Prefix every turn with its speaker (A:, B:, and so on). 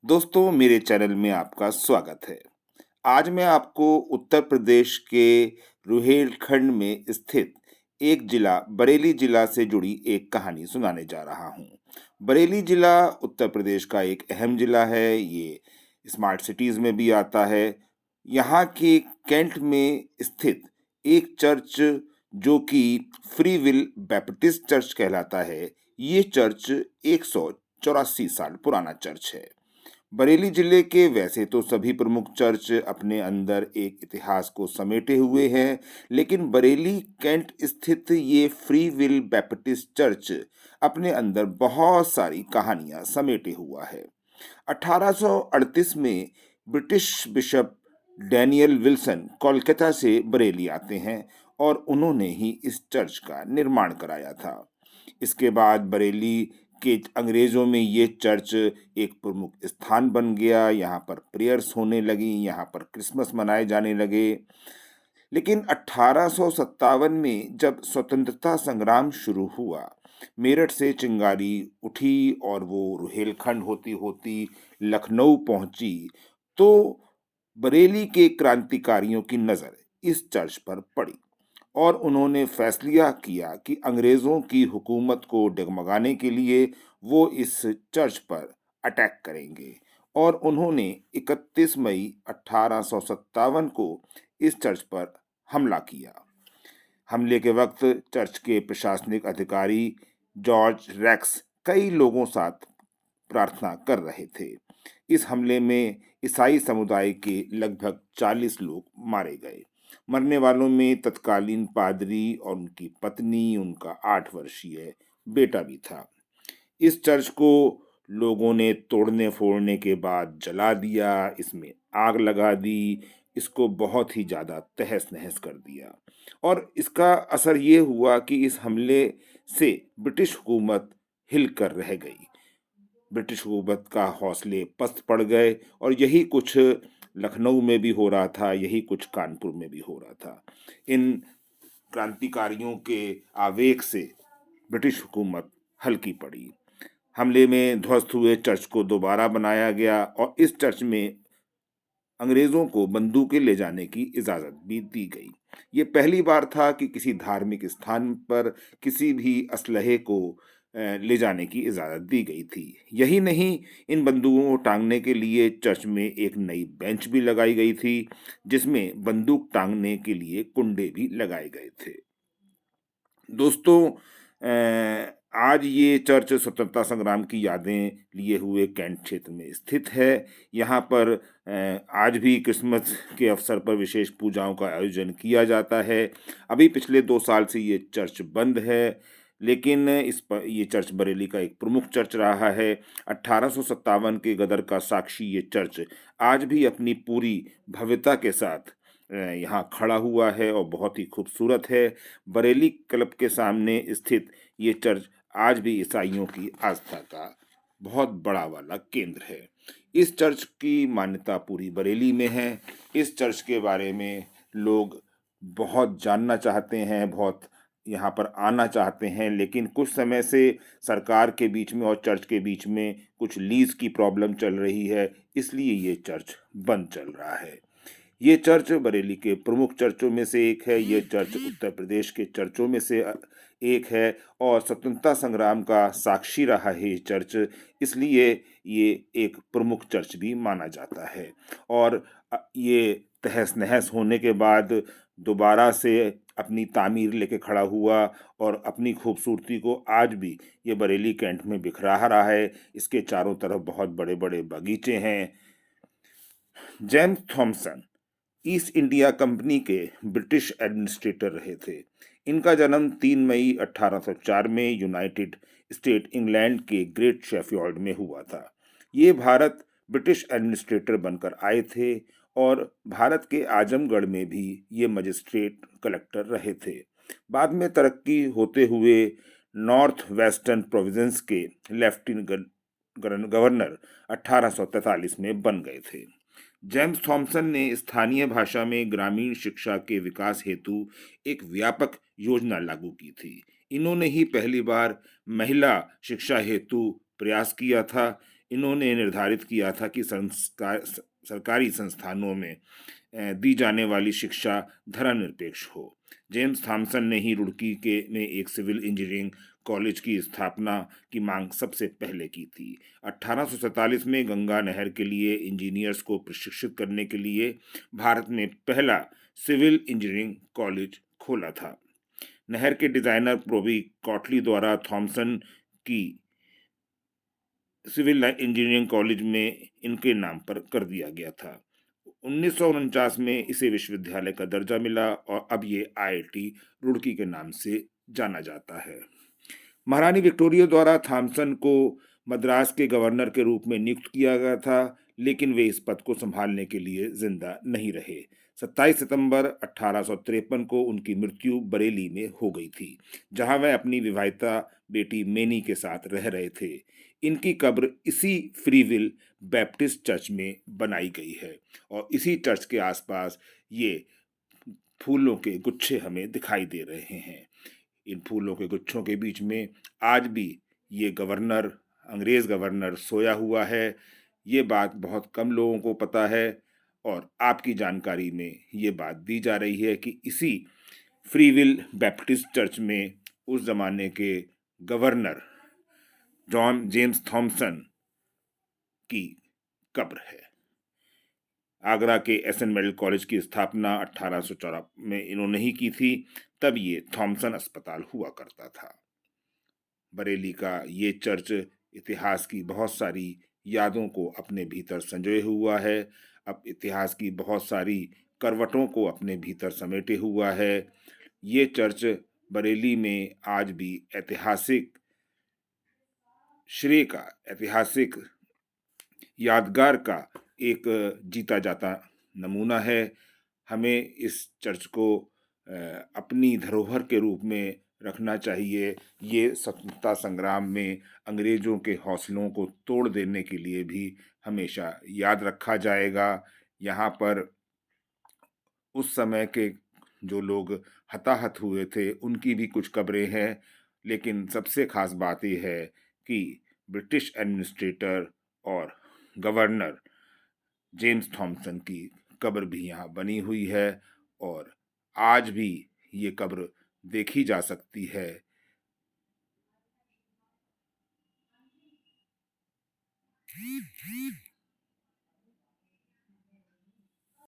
A: दोस्तों मेरे चैनल में आपका स्वागत है। आज मैं आपको उत्तर प्रदेश के रुहेलखंड में स्थित एक जिला बरेली जिला से जुड़ी एक कहानी सुनाने जा रहा हूँ। बरेली जिला उत्तर प्रदेश का एक अहम जिला है। ये स्मार्ट सिटीज में भी आता है। यहाँ के कैंट में स्थित एक चर्च जो कि फ्री विल बैप्टिस्ट चर्च कहलाता है। ये चर्च 184 साल पुराना चर्च है। बरेली जिले के वैसे तो सभी प्रमुख चर्च अपने अंदर एक इतिहास को समेटे हुए हैं, लेकिन बरेली कैंट स्थित ये फ्री विल बैप्टिस्ट चर्च अपने अंदर बहुत सारी कहानियां समेटे हुआ है। 1838 में British bishop Daniel Wilson Kolkata से बरेली आते हैं और उन्होंने ही इस चर्च का निर्माण कराया था। इसके बाद बरेली के अंग्रेजों में ये चर्च एक प्रमुख स्थान बन गया। यहाँ पर प्रेयर्स होने लगी, यहाँ पर क्रिसमस मनाए जाने लगे। लेकिन 1857 में जब स्वतंत्रता संग्राम शुरू हुआ, मेरठ से चिंगारी उठी और वो रुहेलखंड होती होती लखनऊ पहुंची, तो बरेली के क्रांतिकारियों की नज़र इस चर्च पर पड़ी और उन्होंने फैसला किया कि अंग्रेज़ों की हुकूमत को डगमगाने के लिए वो इस चर्च पर अटैक करेंगे और उन्होंने 31 मई 1857 को इस चर्च पर हमला किया। हमले के वक्त चर्च के प्रशासनिक अधिकारी जॉर्ज रैक्स कई लोगों साथ प्रार्थना कर रहे थे। इस हमले में ईसाई समुदाय के लगभग 40 लोग मारे गए। मरने वालों में तत्कालीन पादरी और उनकी पत्नी, उनका 8 वर्षीय बेटा भी था। इस चर्च को लोगों ने तोड़ने फोड़ने के बाद जला दिया, इसमें आग लगा दी, इसको बहुत ही ज़्यादा तहस नहस कर दिया। और इसका असर ये हुआ कि इस हमले से ब्रिटिश हुकूमत हिल कर रह गई। ब्रिटिश हुकूमत का हौसले पस्त पड़ गए और यही कुछ लखनऊ में भी हो रहा था, यही कुछ कानपुर में भी हो रहा था। इन क्रांतिकारियों के आवेग से ब्रिटिश हुकूमत हल्की पड़ी। हमले में ध्वस्त हुए चर्च को दोबारा बनाया गया और इस चर्च में अंग्रेजों को बंदूकें ले जाने की इजाज़त भी दी गई। ये पहली बार था कि किसी धार्मिक स्थान पर किसी भी असलहे को ले जाने की इजाज़त दी गई थी। यही नहीं, इन बंदूकों को टांगने के लिए चर्च में एक नई बेंच भी लगाई गई थी, जिसमें बंदूक टांगने के लिए कुंडे भी लगाए गए थे। दोस्तों, आज ये चर्च स्वतंत्रता संग्राम की यादें लिए हुए कैंट क्षेत्र में स्थित है। यहाँ पर आज भी क्रिसमस के अवसर पर विशेष पूजाओं का आयोजन किया जाता है। अभी पिछले 2 साल से ये चर्च बंद है, लेकिन इस पर ये चर्च बरेली का एक प्रमुख चर्च रहा है। 1857 के गदर का साक्षी ये चर्च आज भी अपनी पूरी भव्यता के साथ यहाँ खड़ा हुआ है और बहुत ही खूबसूरत है। बरेली क्लब के सामने स्थित ये चर्च आज भी ईसाइयों की आस्था का बहुत बड़ा वाला केंद्र है। इस चर्च की मान्यता पूरी बरेली में है। इस चर्च के बारे में लोग बहुत जानना चाहते हैं, बहुत यहाँ पर आना चाहते हैं, लेकिन कुछ समय से सरकार के बीच में और चर्च के बीच में कुछ लीज की प्रॉब्लम चल रही है, इसलिए ये चर्च बंद चल रहा है। ये चर्च बरेली के प्रमुख चर्चों में से एक है। ये चर्च उत्तर प्रदेश के चर्चों में से एक है और स्वतंत्रता संग्राम का साक्षी रहा है ये चर्च, इसलिए ये एक प्रमुख चर्च भी माना जाता है। और ये तहस नहस होने के बाद दोबारा से अपनी तामीर लेके खड़ा हुआ और अपनी खूबसूरती को आज भी ये बरेली कैंट में बिखरा रहा है। इसके चारों तरफ बहुत बड़े बड़े बगीचे हैं। James Thompson east India company के ब्रिटिश एडमिनिस्ट्रेटर रहे थे। इनका जन्म 3 मई 1804 में यूनाइटेड स्टेट इंग्लैंड के ग्रेट शेफील्ड में हुआ था। ये भारत ब्रिटिश एडमिनिस्ट्रेटर बनकर आए थे और भारत के आजमगढ़ में भी ये मजिस्ट्रेट कलेक्टर रहे थे। बाद में तरक्की होते हुए नॉर्थ वेस्टर्न प्रोविंस के लेफ्टिनेंट गवर्नर 1843 में बन गए थे। जेम्स थॉमसन ने स्थानीय भाषा में ग्रामीण शिक्षा के विकास हेतु एक व्यापक योजना लागू की थी। इन्होंने ही पहली बार महिला शिक्षा हेतु प्रयास किया था। इन्होंने निर्धारित किया था कि सरकारी संस्थानों में दी जाने वाली शिक्षा धर्मनिरपेक्ष हो। जेम्स थॉमसन ने ही रुड़की के में एक सिविल इंजीनियरिंग कॉलेज की स्थापना की मांग सबसे पहले की थी। 1847 में गंगा नहर के लिए इंजीनियर्स को प्रशिक्षित करने के लिए भारत में पहला सिविल इंजीनियरिंग कॉलेज खोला था। नहर के डिजाइनर प्रोबी कॉटली द्वारा थॉमसन की सिविल इंजीनियरिंग कॉलेज में इनके नाम पर कर दिया गया था। 1949 में इसे विश्वविद्यालय का दर्जा मिला और अब ये आईआईटी रुड़की के नाम से जाना जाता है। महारानी विक्टोरिया द्वारा थॉमसन को मद्रास के गवर्नर के रूप में नियुक्त किया गया था, लेकिन वे इस पद को संभालने के लिए जिंदा नहीं रहे। 27 सितंबर 1853 को उनकी मृत्यु बरेली में हो गई थी, जहां वह अपनी विवाहिता बेटी मेनी के साथ रह रहे थे। इनकी कब्र इसी फ्रीविल बैप्टिस्ट चर्च में बनाई गई है और इसी चर्च के आसपास ये फूलों के गुच्छे हमें दिखाई दे रहे हैं। इन फूलों के गुच्छों के बीच में आज भी ये गवर्नर, अंग्रेज गवर्नर सोया हुआ है। ये बात बहुत कम लोगों को पता है और आपकी जानकारी में ये बात दी जा रही है कि इसी फ्रीविल बैप्टिस्ट चर्च में उस जमाने के गवर्नर जॉन जेम्स थॉमसन की कब्र है। आगरा के एसएन मेडिकल कॉलेज की स्थापना 1814 में इन्होंने ही की थी, तब ये थॉमसन अस्पताल हुआ करता था। बरेली का ये चर्च इतिहास की बहुत सारी यादों को अपने भीतर संजोए हुआ है, अब इतिहास की बहुत सारी करवटों को अपने भीतर समेटे हुआ है। ये चर्च बरेली में आज भी ऐतिहासिक श्रेय का, ऐतिहासिक यादगार का एक जीता जाता नमूना है। हमें इस चर्च को अपनी धरोहर के रूप में रखना चाहिए। ये स्वतंत्रता संग्राम में अंग्रेजों के हौसलों को तोड़ देने के लिए भी हमेशा याद रखा जाएगा। यहाँ पर उस समय के जो लोग हताहत हुए थे उनकी भी कुछ कब्रें हैं, लेकिन सबसे खास बात यह है कि ब्रिटिश एडमिनिस्ट्रेटर और गवर्नर जेम्स थॉमसन की कब्र भी यहाँ बनी हुई है और आज भी ये कब्र देखी जा सकती है।